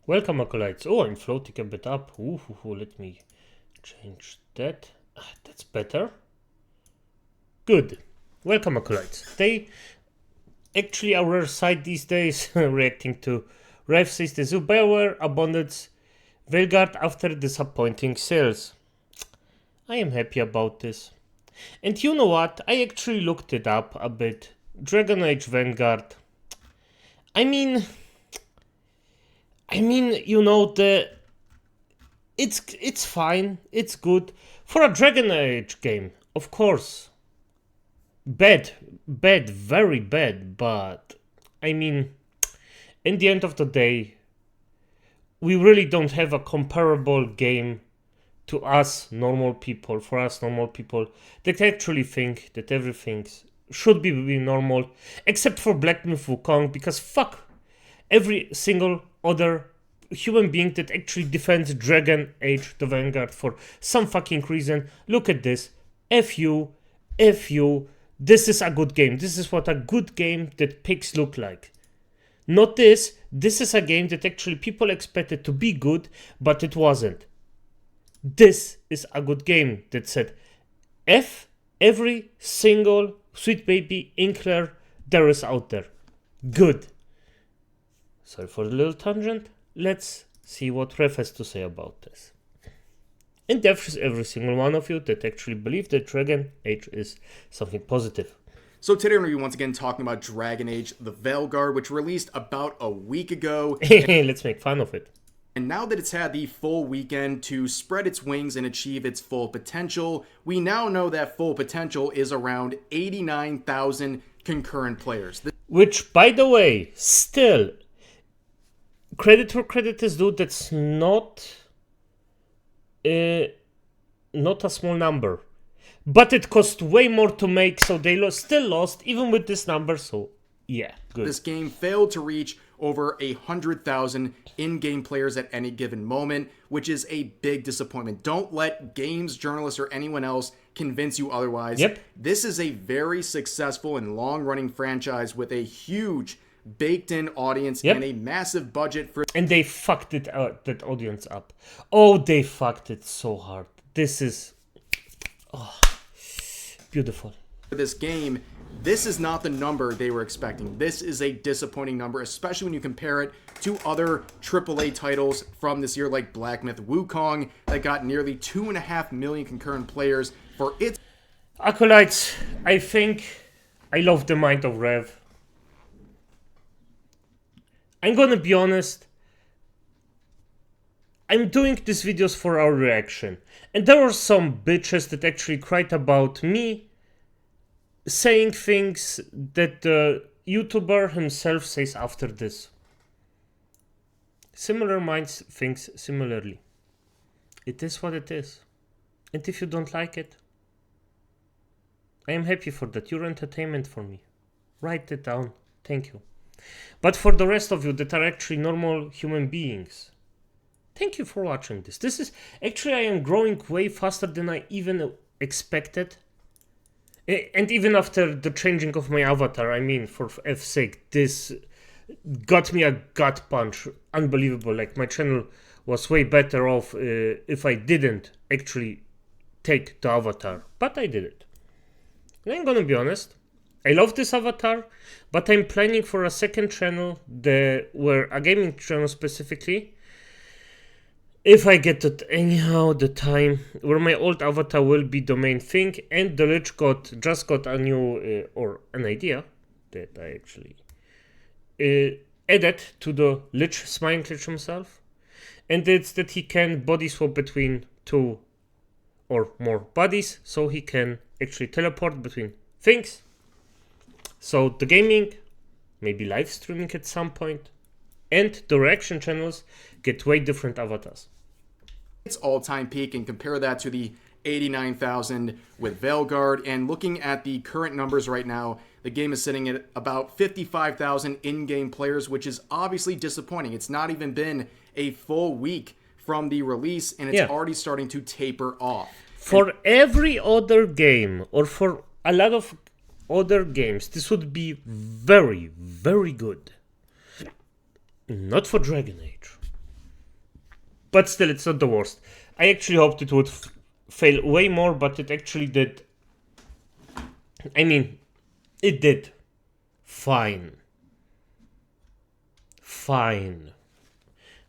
Welcome, acolytes. Oh, I'm floating a bit up. Let me change that. That's better. Good. Welcome, acolytes. They actually are rare side these days, reacting to Rev says the Bioware abandons Veilguard after disappointing sales. I am happy about this. And you know what? I actually looked it up a bit. Dragon Age Vanguard. I mean, it's fine, it's good for a Dragon Age game, of course. Bad, very bad, but I mean, in the end of the day, we really don't have a comparable game to us normal people, that actually think that everything should be normal, except for Black Myth Wukong, because fuck every single other human being that actually defends Dragon Age the Vanguard for some fucking reason. Look at this. F you. This is a good game. This is what a good game that pigs look like. Not this. This is a game that actually people expected to be good, but it wasn't. This is a good game that said F every single sweet baby inkler there is out there. Good. Sorry for the little tangent. Let's see what Ref has to say about this. And there's every single one of you that actually believe that Dragon Age is something positive. So today we're going to be once again talking about Dragon Age the Veilguard, which released about a week ago. Let's make fun of it. And now that it's had the full weekend to spread its wings and achieve its full potential, we now know that full potential is around 89,000 concurrent players. Which, by the way, still, credit where credit is due, that's not a small number. But it cost way more to make, so they still lost, even with this number, so yeah, good. This game failed to reach over 100,000 in-game players at any given moment, which is a big disappointment. Don't let games, journalists, or anyone else convince you otherwise. Yep. This is a very successful and long-running franchise with a huge baked-in audience and a massive budget for... And they fucked that audience up. Oh, they fucked it so hard. This is... Oh, beautiful. For this game, this is not the number they were expecting. This is a disappointing number, especially when you compare it to other AAA titles from this year like Black Myth Wukong that got nearly 2.5 million concurrent players for its... Acolytes, I think I love the mind of Rev. I'm gonna be honest, I'm doing these videos for our reaction, and there were some bitches that actually cried about me saying things that the YouTuber himself says after this. Similar minds thinks similarly. It is what it is. And if you don't like it, I am happy for that. You're entertainment for me. Write it down. Thank you. But for the rest of you that are actually normal human beings, thank you for watching this. This is actually, I am growing way faster than I even expected. And even after the changing of my avatar, I mean, for F's sake, this got me a gut punch. Unbelievable. Like, my channel was way better off if I didn't actually take the avatar. But I did it. And I'm gonna be honest, I love this avatar, but I'm planning for a second channel, where a gaming channel specifically, if I get it anyhow, the time where my old avatar will be the main thing, and the Lich just got a new, or an idea that I actually added to the Lich, SmilingLich himself, and it's that he can body swap between 2 or more bodies, so he can actually teleport between things. So the gaming, maybe live streaming at some point, and the reaction channels get way different avatars. Its all-time peak, and compare that to the 89,000 with Veilguard. And looking at the current numbers right now, the game is sitting at about 55,000 in-game players, which is obviously disappointing. It's not even been a full week from the release, and it's already starting to taper off. For every other game, or for a lot of other games, this would be very, very good. Not for Dragon Age. But still, it's not the worst. I actually hoped it would fail way more, but it actually did. I mean, it did fine. Fine.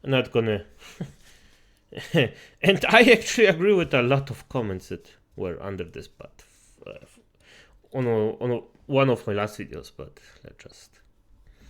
I'm not gonna... And I actually agree with a lot of comments that were under this, but on one of my last videos, but let's just...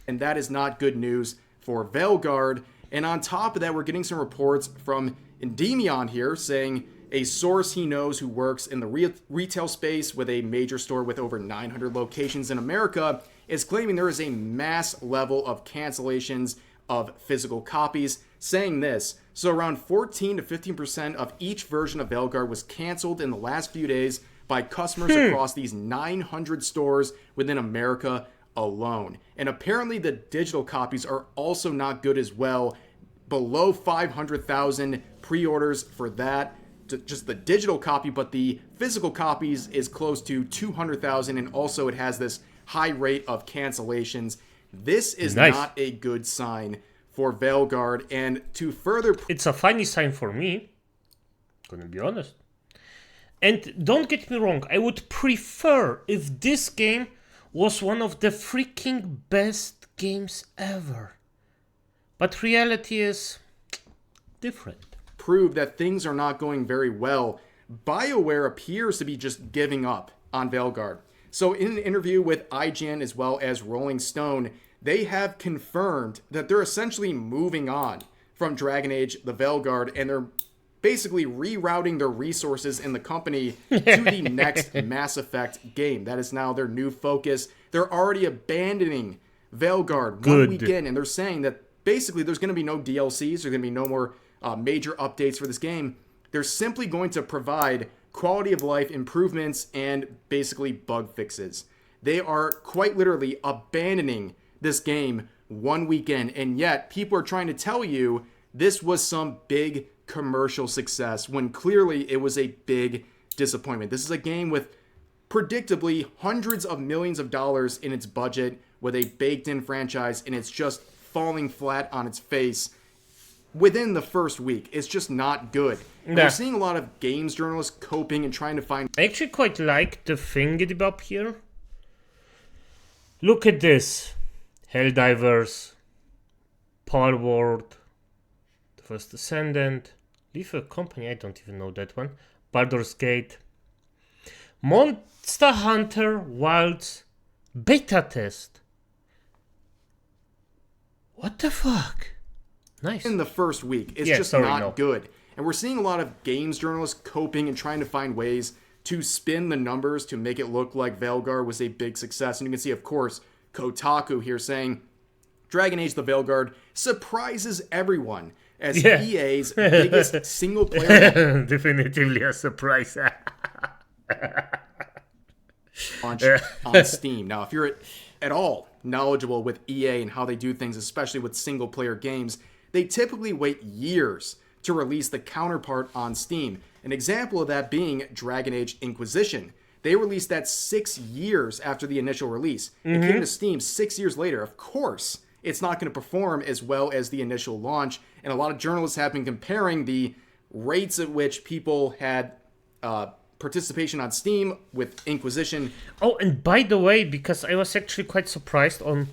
And that is not good news for Veilguard. And on top of that, we're getting some reports from Endymion here saying a source he knows who works in the retail space with a major store with over 900 locations in America is claiming there is a mass level of cancellations of physical copies, saying this: so around 14 to 15% of each version of Veilguard was canceled in the last few days by customers across these 900 stores within America alone. And apparently the digital copies are also not good as well. Below 500,000 pre-orders for that, just the digital copy, but the physical copies is close to 200,000, and also it has this high rate of cancellations. This is not a good sign for Veilguard, and to further... It's a funny sign for me, gonna be honest. And don't get me wrong, I would prefer if this game was one of the freaking best games ever. But reality is different. Prove that things are not going very well. Bioware appears to be just giving up on Veilguard. So in an interview with IGN as well as Rolling Stone, they have confirmed that they're essentially moving on from Dragon Age the Veilguard, and they're basically rerouting their resources in the company to the next Mass Effect game. That is now their new focus. They're already abandoning Veilguard one weekend, and they're saying that basically there's going to be no DLCs, there's going to be no more major updates for this game. They're simply going to provide quality of life improvements and basically bug fixes. They are quite literally abandoning this game one weekend, and yet people are trying to tell you this was some big commercial success when clearly it was a big disappointment. This is a game with predictably hundreds of millions of dollars in its budget, with a baked-in franchise, and it's just falling flat on its face within the first week. It's just not good. And we're seeing a lot of games journalists coping and trying to find... I actually quite like the thingy up here. Look at this. Helldivers, Palworld, The First Descendant, Lethal Company, I don't even know that one, Baldur's Gate, Monster Hunter Wilds beta test. What the fuck? Nice. In the first week, it's just not good. And we're seeing a lot of games journalists coping and trying to find ways to spin the numbers to make it look like Veilguard was a big success. And you can see, of course, Kotaku here saying Dragon Age the Veilguard surprises everyone as EA's biggest single player definitively a surprise launch on Steam. Now, if you're at all knowledgeable with EA and how they do things, especially with single player games, they typically wait years to release the counterpart on Steam. An example of that being Dragon Age Inquisition. They released that 6 years after the initial release. It came to Steam 6 years later. Of course, it's not going to perform as well as the initial launch. And a lot of journalists have been comparing the rates at which people had participation on Steam with Inquisition. Oh, and by the way, because I was actually quite surprised on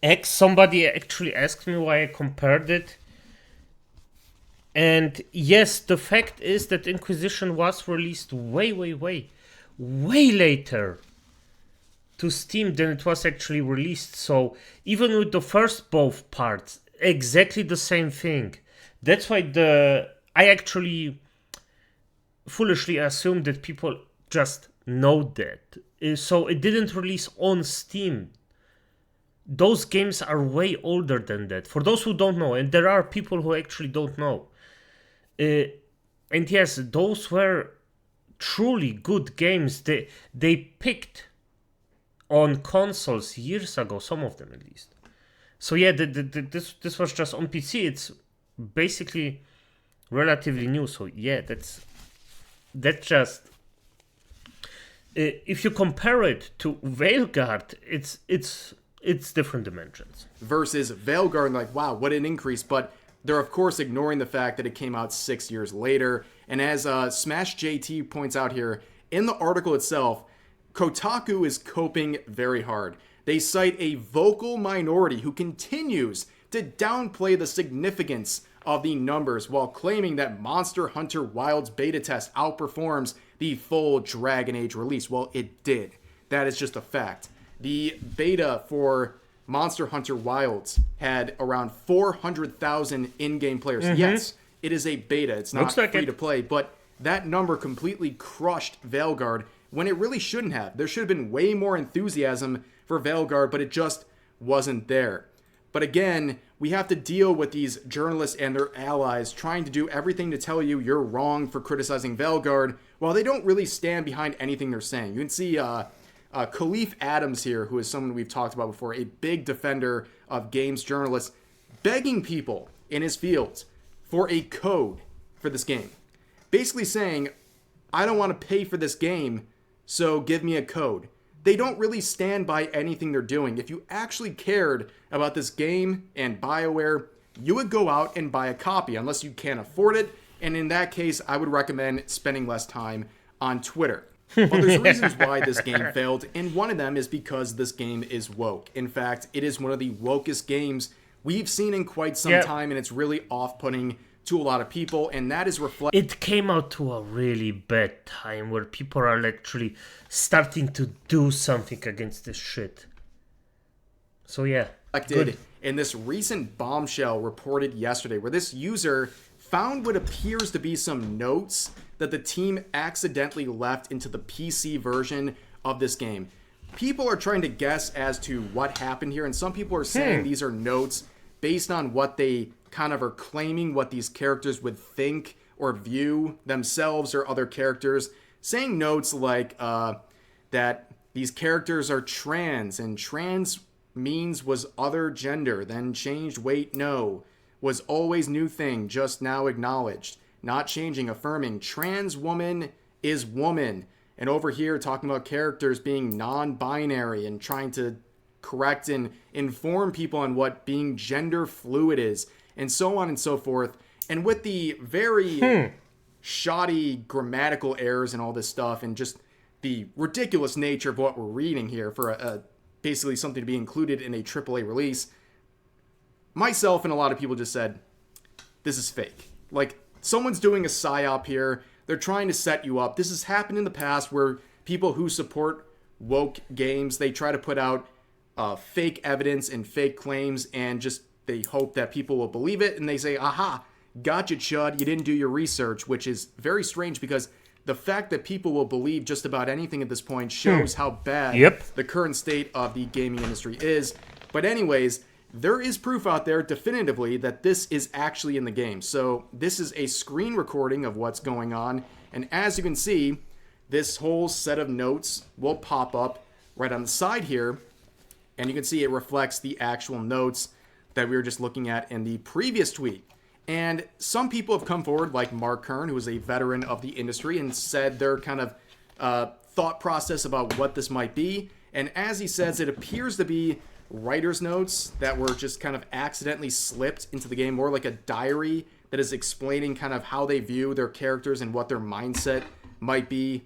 X, somebody actually asked me why I compared it. And yes, the fact is that Inquisition was released way later to Steam than it was actually released. So even with the first both parts, exactly the same thing. That's why I actually foolishly assumed that people just know that. So it didn't release on Steam. Those games are way older than that. For those who don't know, and there are people who actually don't know. And yes, those were truly good games. They picked on consoles years ago, some of them at least. So yeah, this was just on PC. It's basically relatively new. So yeah, that's just if you compare it to Veilguard, it's different dimensions. Versus Veilguard, like, wow, what an increase. But They're, of course, ignoring the fact that it came out 6 years later. And as Smash JT points out here, in the article itself, Kotaku is coping very hard. They cite a vocal minority who continues to downplay the significance of the numbers while claiming that Monster Hunter Wilds beta test outperforms the full Dragon Age release. Well, it did. That is just a fact. The beta for Monster Hunter Wilds had around 400,000 in-game players. Yes, it is a beta. It's not free to play, but that number completely crushed Veilguard when it really shouldn't have. There should have been way more enthusiasm for Veilguard, but it just wasn't there. But again, we have to deal with these journalists and their allies trying to do everything to tell you you're wrong for criticizing Veilguard, while they don't really stand behind anything they're saying. You can see Khalif Adams here, who is someone we've talked about before, a big defender of games journalists, begging people in his field for a code for this game. Basically saying, I don't want to pay for this game, so give me a code. They don't really stand by anything they're doing. If you actually cared about this game and Bioware, you would go out and buy a copy, unless you can't afford it. And in that case, I would recommend spending less time on Twitter. Well, there's reasons why this game failed, and one of them is because this game is woke. In fact, it is one of the wokest games we've seen in quite some time, and it's really off-putting to a lot of people, and that is reflected. It came out to a really bad time where people are actually starting to do something against this shit. So yeah, good. In this recent bombshell reported yesterday, where this user found what appears to be some notes that the team accidentally left into the PC version of this game. People are trying to guess as to what happened here, and some people are saying these are notes based on what they kind of are claiming what these characters would think or view themselves or other characters, saying notes like that these characters are trans, and trans means was other gender, then changed, wait, no, was always new thing, just now acknowledged, not changing, affirming, trans woman is woman, and over here talking about characters being non-binary and trying to correct and inform people on what being gender fluid is, and so on and so forth. And with the very shoddy grammatical errors and all this stuff, and just the ridiculous nature of what we're reading here for basically something to be included in a AAA release, myself and a lot of people just said, this is fake. Like, someone's doing a psyop here. They're trying to set you up. This has happened in the past where people who support woke games, they try to put out fake evidence and fake claims, and just they hope that people will believe it, and they say, aha, gotcha, chud, you didn't do your research, which is very strange because the fact that people will believe just about anything at this point shows how bad the current state of the gaming industry is. But anyways, there is proof out there definitively that this is actually in the game. So this is a screen recording of what's going on, and as you can see, this whole set of notes will pop up right on the side here, and you can see it reflects the actual notes that we were just looking at in the previous tweet. And some people have come forward, like Mark Kern, who is a veteran of the industry, and said their kind of thought process about what this might be. And as he says, it appears to be writer's notes that were just kind of accidentally slipped into the game, more like a diary that is explaining kind of how they view their characters and what their mindset might be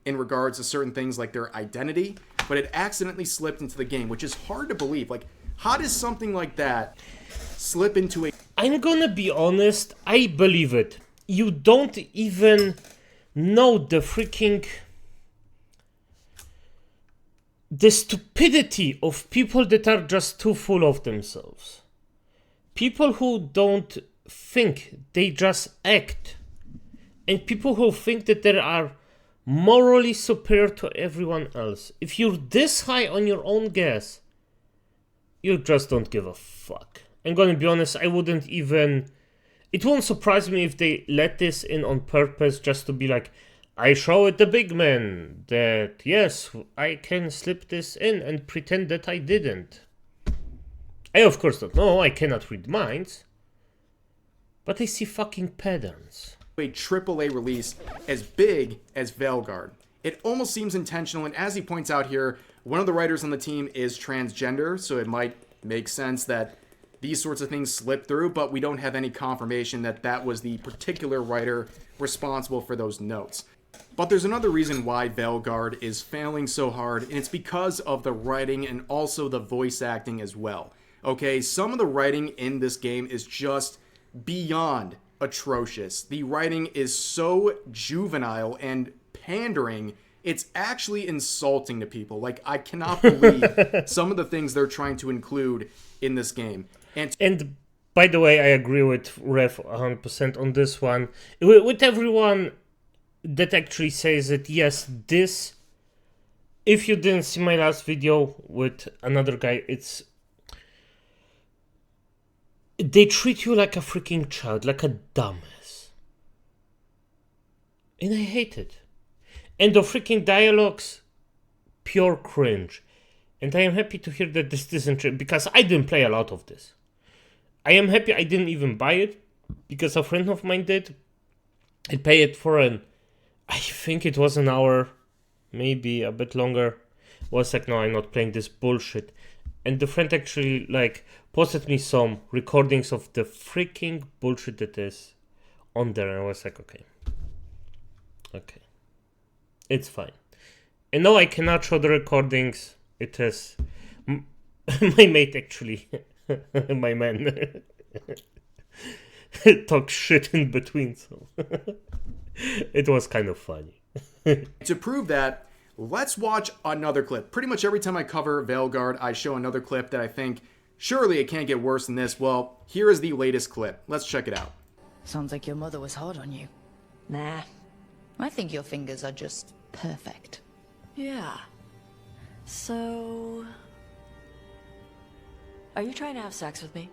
in regards to certain things like their identity. But it accidentally slipped into the game, which is hard to believe. Like, how does something like that slip into a... I'm gonna be honest, I believe it. You don't even know the freaking... the stupidity of people that are just too full of themselves. People who don't think, they just act. And people who think that they are morally superior to everyone else. If you're this high on your own gas, you just don't give a fuck. I'm gonna be honest, I wouldn't even... It won't surprise me if they let this in on purpose just to be like, I show it the big man that, yes, I can slip this in and pretend that I didn't. I of course don't know, I cannot read minds. But I see fucking patterns. A AAA release as big as Veilguard. It almost seems intentional, and as he points out here, one of the writers on the team is transgender, so it might make sense that these sorts of things slip through, but we don't have any confirmation that that was the particular writer responsible for those notes. But there's another reason why Veilguard is failing so hard, and it's because of the writing and also the voice acting as well. Okay, some of the writing in this game is just beyond atrocious. The writing is so juvenile and pandering, it's actually insulting to people. Like, I cannot believe some of the things they're trying to include in this game. And by the way, I agree with Ref 100% on this one. With everyone that actually says that, yes, this, if you didn't see my last video with another guy, it's, they treat you like a freaking child, like a dumbass. And I hate it. And the freaking dialogues, pure cringe. And I am happy to hear that this isn't, because I didn't play a lot of this. I am happy I didn't even buy it, because a friend of mine did. I paid it for I think it was an hour, maybe a bit longer. Was like, no, I'm not playing this bullshit. And the friend actually like posted me some recordings of the freaking bullshit that is on there, and I was like, okay, it's fine. And no, I cannot show the recordings. It has my mate actually, my man, talk shit in between, so it was kind of funny. To prove that, let's watch another clip. Pretty much every time I cover Veilguard, I show another clip that I think, surely it can't get worse than this. Well, here is the latest clip. Let's check it out. Sounds like your mother was hard on you. Nah, I think your fingers are just perfect. Yeah. So... are you trying to have sex with me?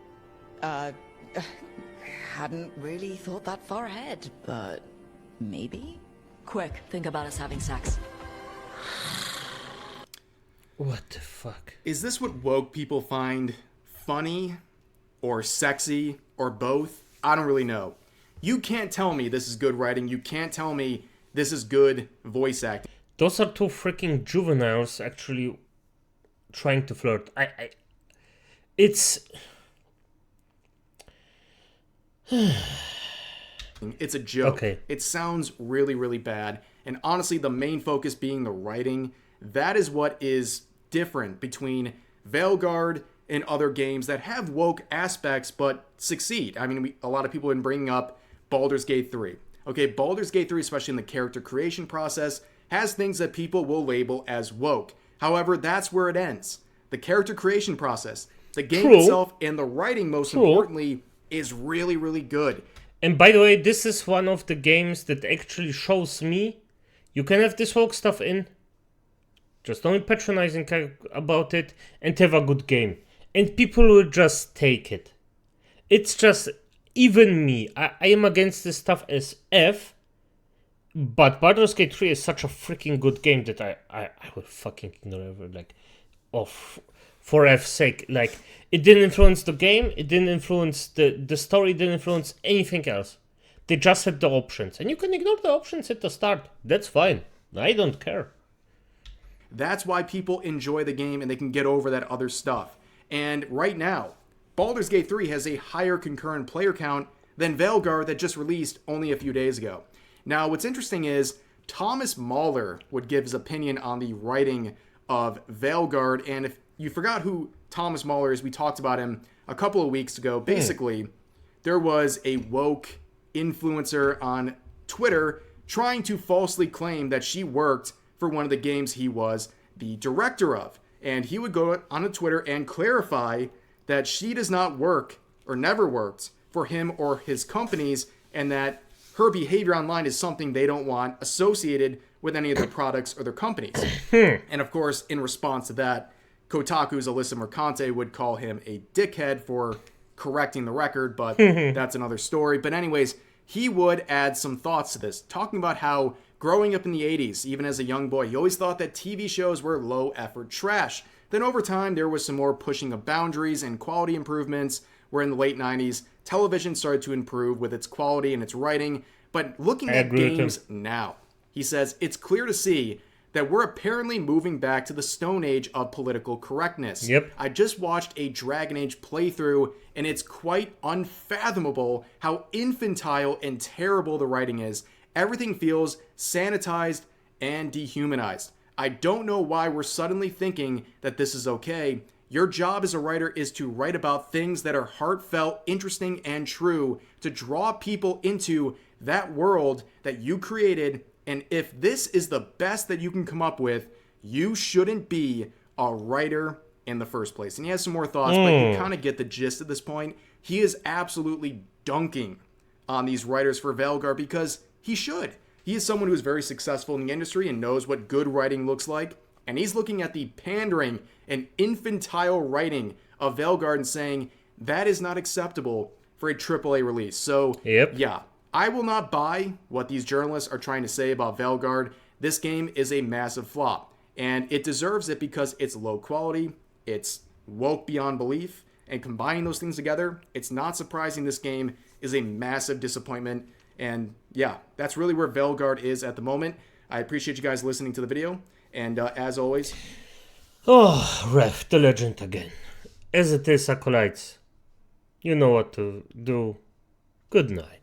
Hadn't really thought that far ahead, but maybe? Quick, think about us having sex. What the fuck? Is this what woke people find funny or sexy or both? I don't really know. You can't tell me this is good writing. You can't tell me this is good voice acting. Those are two freaking juveniles actually trying to flirt. It's It's a joke. Okay. It sounds really, really bad. And honestly, the main focus being the writing, that is what is different between Veilguard and other games that have woke aspects but succeed. I mean, a lot of people have been bringing up Baldur's Gate 3. Okay, Baldur's Gate 3, especially in the character creation process, has things that people will label as woke. However, that's where it ends. The character creation process, the game itself, and the writing, most importantly, is really, really good. And by the way, this is one of the games that actually shows me you can have this woke stuff in, just don't be patronizing about it, and have a good game. And people will just take it. It's just, even me, I am against this stuff as F, but Baldur's Gate 3 is such a freaking good game that I will fucking ignore it, like, for F's sake. Like, it didn't influence the game, it didn't influence the story, it didn't influence anything else. They just had the options, and you can ignore the options at the start. That's fine. I don't care. That's why people enjoy the game and they can get over that other stuff. And right now, Baldur's Gate 3 has a higher concurrent player count than Veilguard that just released only a few days ago. Now, what's interesting is Thomas Mahler would give his opinion on the writing of Veilguard. And if you forgot who Thomas Mahler is, we talked about him a couple of weeks ago. Basically, there was a woke influencer on Twitter trying to falsely claim that she worked for one of the games he was the director of. And he would go on Twitter and clarify that she does not work or never worked for him or his companies, and that her behavior online is something they don't want associated with any of their products or their companies. And of course, in response to that, Kotaku's Alyssa Mercante would call him a dickhead for correcting the record, but that's another story. But anyways, he would add some thoughts to this, talking about how growing up in the 80s, even as a young boy, he always thought that TV shows were low-effort trash. Then over time, there was some more pushing of boundaries and quality improvements, where in the late 90s, television started to improve with its quality and its writing. But looking at games now, he says, it's clear to see that we're apparently moving back to the Stone Age of political correctness. Yep. I just watched a Dragon Age playthrough, and it's quite unfathomable how infantile and terrible the writing is. Everything feels sanitized and dehumanized. I don't know why we're suddenly thinking that this is okay. Your job as a writer is to write about things that are heartfelt, interesting, and true, to draw people into that world that you created. And if this is the best that you can come up with, you shouldn't be a writer in the first place. And he has some more thoughts, but you kind of get the gist at this point. He is absolutely dunking on these writers for Veilguard because he should. He is someone who is very successful in the industry and knows what good writing looks like. And he's looking at the pandering and infantile writing of Veilguard and saying that is not acceptable for a AAA release. So, yeah, I will not buy what these journalists are trying to say about Veilguard. This game is a massive flop, and it deserves it because it's low quality, it's woke beyond belief, and combining those things together, it's not surprising this game is a massive disappointment. And yeah, that's really where Veilguard is at the moment. I appreciate you guys listening to the video. And as always... Oh, Ref, the legend again. As it is, acolytes, you know what to do. Good night.